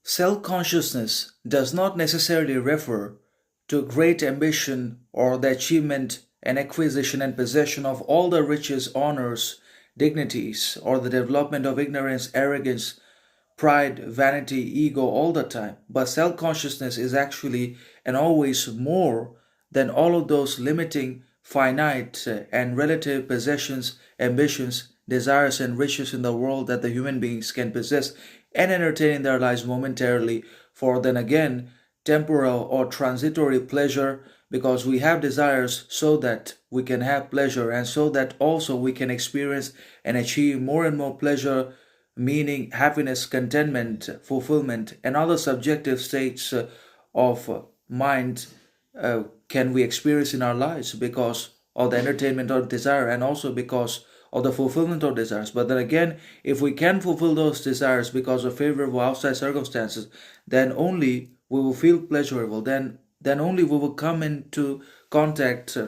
Self consciousness does not necessarily refer to great ambition or the achievement and acquisition and possession of all the riches, honors, dignities, or the development of ignorance, arrogance, pride, vanity, ego all the time. But self consciousness is actually and always more than all of those limiting, finite, and relative possessions, ambitions, desires, and riches in the world that the human beings can possess and entertain in their lives momentarily, for then again, temporal or transitory pleasure, because we have desires so that we can have pleasure and so that also we can experience and achieve more and more pleasure, meaning, happiness, contentment, fulfillment, and other subjective states of mind can we experience in our lives because of the entertainment or desire and also because of the fulfillment of desires. But then again, if we can fulfill those desires because of favorable outside circumstances, then only we will feel pleasurable. Then only we will come into contact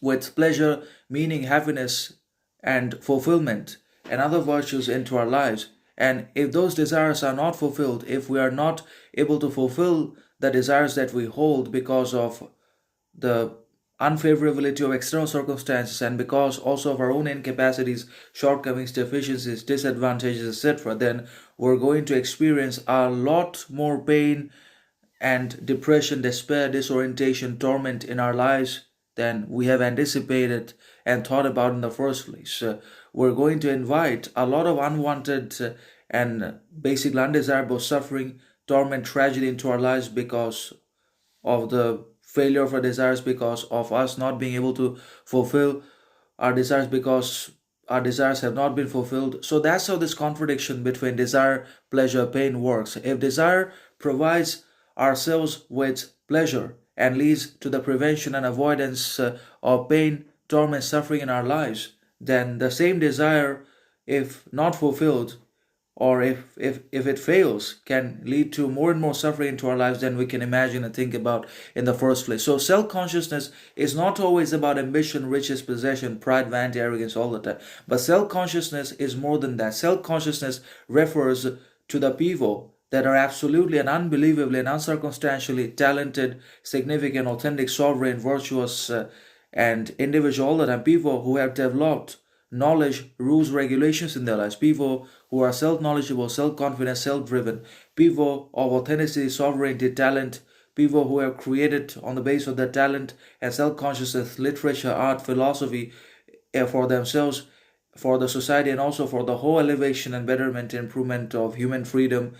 with pleasure, meaning, happiness, and fulfillment and other virtues into our lives. And if those desires are not fulfilled, if we are not able to fulfill the desires that we hold because of the unfavorability of external circumstances and because also of our own incapacities, shortcomings, deficiencies, disadvantages, etc., then we're going to experience a lot more pain and depression, despair, disorientation, torment in our lives than we have anticipated and thought about in the first place. We're going to invite a lot of unwanted and basically undesirable suffering, torment, tragedy into our lives because of the failure of our desires, because of us not being able to fulfill our desires, because our desires have not been fulfilled. So that's how this contradiction between desire, pleasure, pain works. If desire provides ourselves with pleasure and leads to the prevention and avoidance of pain, torment, suffering in our lives, then the same desire, if not fulfilled, or if it fails, can lead to more and more suffering into our lives than we can imagine and think about in the first place. So self-consciousness is not always about ambition, riches, possession, pride, vanity, arrogance all the time. But self-consciousness is more than that. Self-consciousness refers to the people that are absolutely and unbelievably and uncircumstantially talented, significant, authentic, sovereign, virtuous, and individual all the time. People who have developed knowledge, rules, regulations in their lives. People who are self-knowledgeable, self-confident, self-driven. People of authenticity, sovereignty, talent. People who have created on the basis of their talent and self-consciousness, literature, art, philosophy for themselves, for the society, and also for the whole elevation and betterment, improvement of human freedom